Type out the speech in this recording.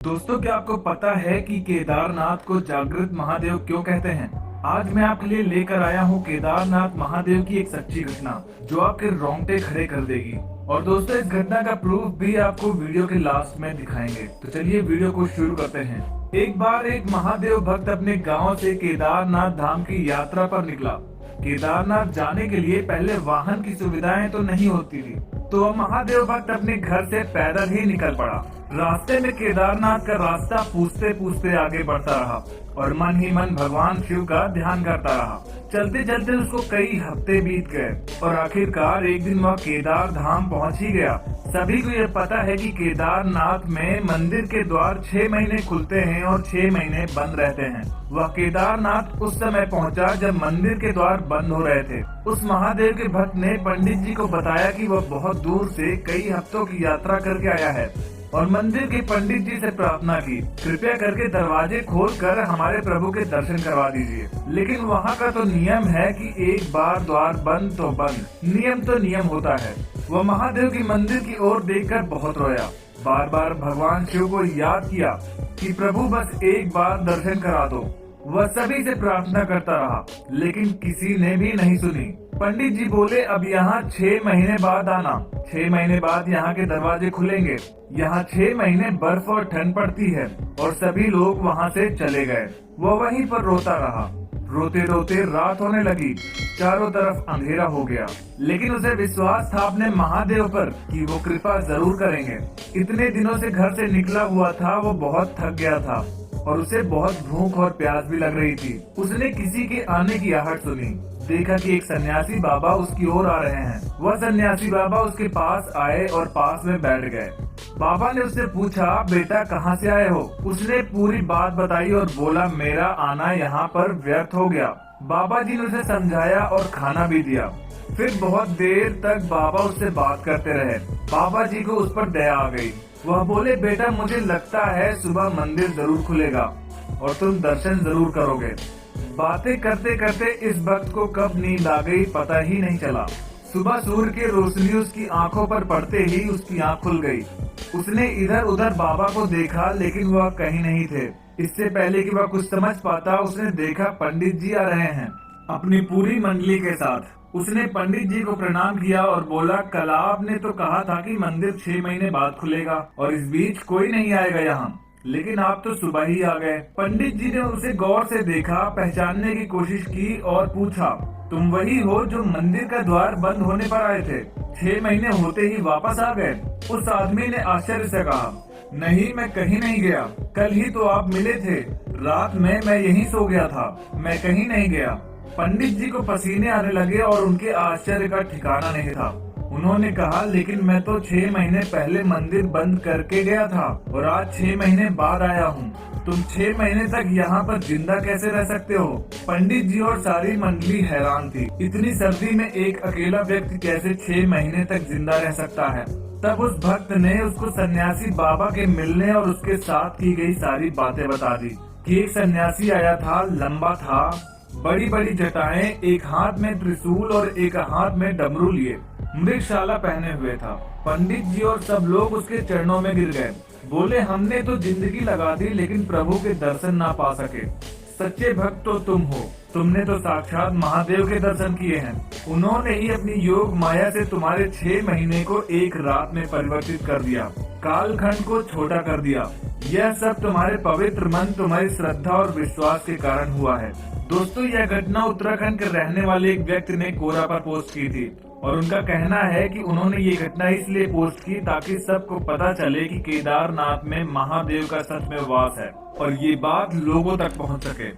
दोस्तों, क्या आपको पता है कि केदारनाथ को जागृत महादेव क्यों कहते हैं? आज मैं आपके लिए लेकर आया हूँ केदारनाथ महादेव की एक सच्ची घटना जो आपके रोंगटे खड़े कर देगी। और दोस्तों, इस घटना का प्रूफ भी आपको वीडियो के लास्ट में दिखाएंगे। तो चलिए वीडियो को शुरू करते हैं। एक बार एक महादेव भक्त अपने गाँव से केदारनाथ धाम की यात्रा पर निकला। केदारनाथ जाने के लिए पहले वाहन की सुविधाएं तो नहीं होती थी, तो वह महादेव भक्त अपने घर से पैदल ही निकल पड़ा। रास्ते में केदारनाथ का रास्ता पूछते पूछते आगे बढ़ता रहा और मन ही मन भगवान शिव का ध्यान करता रहा। चलते चलते उसको कई हफ्ते बीत गए और आखिरकार एक दिन वह केदार धाम पहुंच ही गया। सभी को यह पता है कि केदारनाथ में मंदिर के द्वार 6 महीने खुलते हैं और 6 महीने बंद रहते हैं। वह केदारनाथ उस समय पहुंचा जब मंदिर के द्वार बंद हो रहे थे। उस महादेव के भक्त ने पंडित जी को बताया कि वह बहुत दूर से कई हफ्तों की यात्रा करके आया है और मंदिर के पंडित जी से प्रार्थना की, कृपया करके दरवाजे खोलकर हमारे प्रभु के दर्शन करवा दीजिए। लेकिन वहाँ का तो नियम है कि एक बार द्वार बंद तो बंद, नियम तो नियम होता है। वह महादेव की मंदिर की ओर देखकर बहुत रोया, बार बार भगवान शिव को याद किया कि प्रभु बस एक बार दर्शन करा दो। वह सभी से प्रार्थना करता रहा, लेकिन किसी ने भी नहीं सुनी। पंडित जी बोले, अब यहाँ 6 महीने बाद आना। 6 महीने बाद यहाँ के दरवाजे खुलेंगे। यहाँ 6 महीने बर्फ और ठंड पड़ती है। और सभी लोग वहाँ से चले गए। वह वहीं पर रोता रहा। रोते रोते रात होने लगी, चारों तरफ अंधेरा हो गया, लेकिन उसे विश्वास था अपने महादेव पर कि वो कृपा जरूर करेंगे। इतने दिनों से घर से निकला हुआ था, वो बहुत थक गया था और उसे बहुत भूख और प्यास भी लग रही थी। उसने किसी के आने की आहट सुनी, देखा कि एक सन्यासी बाबा उसकी ओर आ रहे हैं। वह सन्यासी बाबा उसके पास आए और पास में बैठ गए। बाबा ने उससे पूछा, बेटा कहाँ से आए हो? उसने पूरी बात बताई और बोला, मेरा आना यहाँ पर व्यर्थ हो गया। बाबा जी ने उसे समझाया और खाना भी दिया। फिर बहुत देर तक बाबा उससे बात करते रहे। बाबा जी को उस पर दया आ गई। वह बोले, बेटा मुझे लगता है सुबह मंदिर जरूर खुलेगा और तुम दर्शन जरूर करोगे। बातें करते करते इस भक्त को कब नींद आ गई पता ही नहीं चला। सुबह सूर्य की रोशनी उसकी आंखों पर पड़ते ही उसकी आंख खुल गई। उसने इधर उधर बाबा को देखा, लेकिन वह कहीं नहीं थे। इससे पहले कि वह कुछ समझ पाता, उसने देखा पंडित जी आ रहे हैं अपनी पूरी मंडली के साथ। उसने पंडित जी को प्रणाम किया और बोला, कल आपने तो कहा था कि मंदिर 6 महीने बाद खुलेगा और इस बीच कोई नहीं आएगा यहाँ, लेकिन आप तो सुबह ही आ गए। पंडित जी ने उसे गौर से देखा, पहचानने की कोशिश की और पूछा, तुम वही हो जो मंदिर का द्वार बंद होने पर आए थे? 6 महीने होते ही वापस आ गए? उस आदमी ने आश्चर्य से कहा, नहीं, मैं कहीं नहीं गया। कल ही तो आप मिले थे। रात में मैं यहीं सो गया था, मैं कहीं नहीं गया। पंडित जी को पसीने आने लगे और उनके आश्चर्य का ठिकाना नहीं था। उन्होंने कहा, लेकिन मैं तो 6 महीने पहले मंदिर बंद करके गया था और आज 6 महीने बाद आया हूँ। तुम 6 महीने तक यहाँ पर जिंदा कैसे रह सकते हो? पंडित जी और सारी मंडली हैरान थी। इतनी सर्दी में एक अकेला व्यक्ति कैसे 6 महीने तक जिंदा रह सकता है? तब उस भक्त ने उसको सन्यासी बाबा के मिलने और उसके साथ की गई सारी बातें बता दी कि एक सन्यासी आया था, लंबा था, बड़ी बड़ी जटाएं, एक हाथ में त्रिशूल और एक हाथ में डमरू लिए, मृगशाला पहने हुए था। पंडित जी और सब लोग उसके चरणों में गिर गए। बोले, हमने तो जिंदगी लगा दी लेकिन प्रभु के दर्शन ना पा सके। सच्चे भक्त तो तुम हो। तुमने तो साक्षात महादेव के दर्शन किए हैं। उन्होंने ही अपनी योग माया से तुम्हारे 6 महीने को एक रात में परिवर्तित कर दिया, कालखंड को छोटा कर दिया। यह सब तुम्हारे पवित्र मन, तुम्हारी श्रद्धा और विश्वास के कारण हुआ है। दोस्तों, यह घटना उत्तराखंड के रहने वाले एक व्यक्ति ने कोरा पर पोस्ट की थी और उनका कहना है कि उन्होंने ये घटना इसलिए पोस्ट की ताकि सबको पता चले कि केदारनाथ में महादेव का सच में वास है और ये बात लोगों तक पहुंच सके।